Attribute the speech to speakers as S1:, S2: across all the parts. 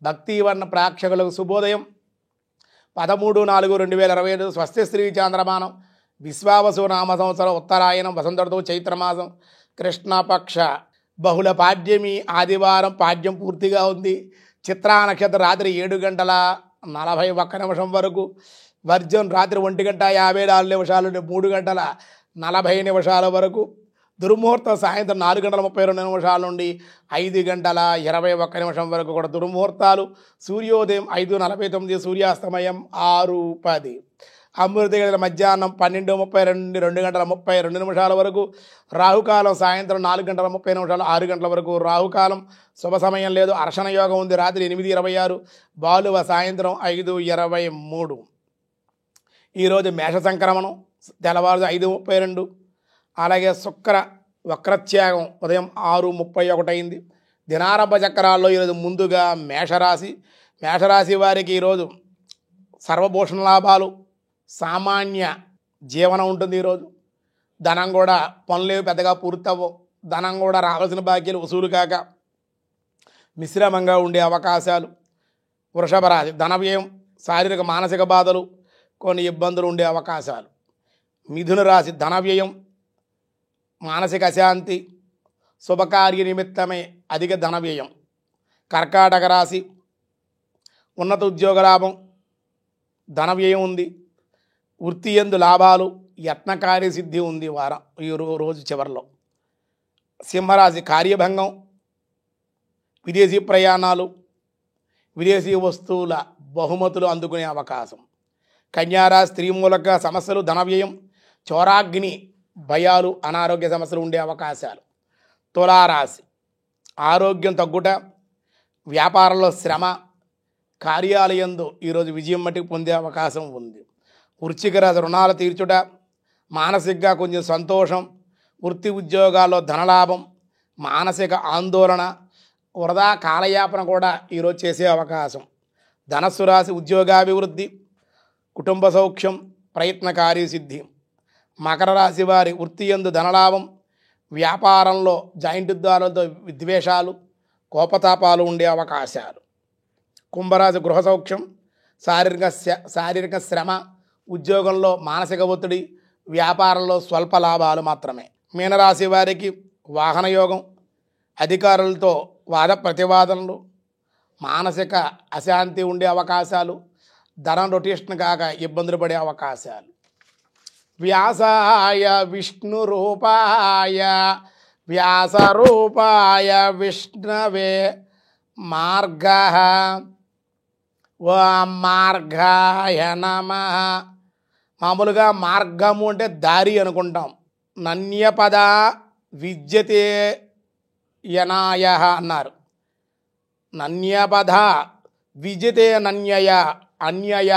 S1: భక్తివర్ణ ప్రేక్షకులకు శుభోదయం. 13/4/2025 స్వస్తి శ్రీ చాంద్రమానం విశ్వావసు నామ సంవత్సరం ఉత్తరాయణం వసంత ఋతువు చైత్రమాసం కృష్ణపక్ష బహుళ పాడ్యమి ఆదివారం. పాడ్యం పూర్తిగా ఉంది. చిత్రా నక్షత్రం రాత్రి 7:41 వరకు, వర్జం రాత్రి 1:54 నుండి 3:40 వరకు, దుర్ముహూర్తం సాయంత్రం 4:32 నుండి 5:21 వరకు కూడా దుర్ముహూర్తాలు. సూర్యోదయం 5:49, సూర్యాస్తమయం 6:10. అమృత గడియల మధ్యాహ్నం 12:32 నుండి 2:32 వరకు, రాహుకాలం సాయంత్రం 4:30 6 గంటల వరకు రాహుకాలం. శుభ సమయం లేదు. అర్షణ యోగం ఉంది రాత్రి 8:26, బాలువ సాయంత్రం 5:23. ఈరోజు మేష సంక్రమణం తెల్లవారు 5:32. అలాగే శుక్ర వక్రత్యాగం ఉదయం 6:31 అయింది. దినారంభ చక్రాల్లో ఈరోజు ముందుగా మేషరాశి వారికి ఈరోజు సర్వభూషణ లాభాలు, సామాన్య జీవనం ఉంటుంది. ఈరోజు ధనం కూడా పనులేవి పెద్దగా పూర్తవు, ధనం కూడా రావాల్సిన బాకీలు వసూలు కాక మిశ్రమంగా ఉండే అవకాశాలు. వృషభ రాశి ధన వ్యయం, శారీరక మానసిక బాధలు, కొన్ని ఇబ్బందులు ఉండే అవకాశాలు. మిథున రాశి ధన వ్యయం, మానసిక అశాంతి, శుభకార్య నిమిత్తమే అధిక ధన వ్యయం. కర్కాటక రాశి ఉన్నత ఉద్యోగ లాభం, ధన వ్యయం ఉంది. వృత్తి యందు లాభాలు, యత్నకార్య సిద్ధి ఉంది ఈ రోజు చివరిలో. సింహరాశి కార్యభంగం, విదేశీ ప్రయాణాలు, విదేశీ వస్తువుల బహుమతులు అందుకునే అవకాశం. కన్యారాశి స్త్రీ మూలక సమస్యలు, ధన వ్యయం, చోరాగ్ని భయాలు, అనారోగ్య సమస్యలు ఉండే అవకాశాలు. తులారాశి ఆరోగ్యం తగ్గుట, వ్యాపారంలో శ్రమ, కార్యాలయందు ఈరోజు విజయం మట్టుకు పొందే అవకాశం ఉంది. వృశ్చిక రాశి రుణాలు తీర్చుట, మానసికంగా కొంచెం సంతోషం, వృత్తి ఉద్యోగాల్లో ధనలాభం, మానసిక ఆందోళన, వృధా కాలయాపన కూడా ఈరోజు చేసే అవకాశం. ధనస్సు రాశి ఉద్యోగాభివృద్ధి, కుటుంబ సౌఖ్యం, ప్రయత్నకార్య సిద్ధి. మకర రాశి వారి వృత్తి యందు ధనలాభం, వ్యాపారంలో జాయింట్ ద్వారాలతో విద్వేషాలు, కోపతాపాలు ఉండే అవకాశాలు. కుంభరాశి గృహ సౌఖ్యం, శారీరక శ్రమ, ఉద్యోగంలో మానసిక ఒత్తిడి, వ్యాపారంలో స్వల్ప లాభాలు మాత్రమే. మీనరాశి వారికి వాహన యోగం, అధికారులతో వాద ప్రతివాదనలు, మానసిక అశాంతి ఉండే అవకాశాలు, ధనం రొటేషన్ కాక ఇబ్బందులు పడే అవకాశాలు. వ్యాసాయ విష్ణురూపాయ వ్యాసరూపాయ విష్ణవే మార్గాయ నమః. మామూలుగా మార్గము అంటే దారి అనుకుంటాం. నన్యపద విద్యతే యనాయ అన్నారు. నన్యపద విద్యతే అన్యయ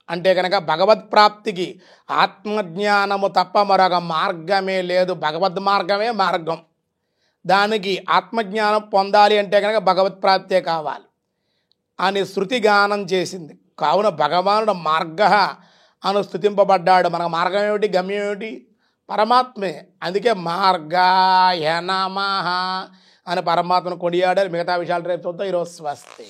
S1: అంటే కనుక భగవత్ప్రాప్తికి ఆత్మజ్ఞానము తప్ప మరొక మార్గమే లేదు. భగవద్ మార్గమే మార్గం. దానికి ఆత్మజ్ఞానం పొందాలి అంటే కనుక భగవత్ప్రాప్తే కావాలి అని శృతి గానం చేసింది. కావున భగవానుడు మార్గ అను స్తుతింపబడ్డాడు. మన మార్గం ఏమిటి, గమ్యం ఏమిటి? పరమాత్మే. అందుకే మార్గాయ నమః అని పరమాత్మను కొనియాడారు. మిగతా విషయాలు రేపు చూద్దాం. ఈరోజు స్వస్తి.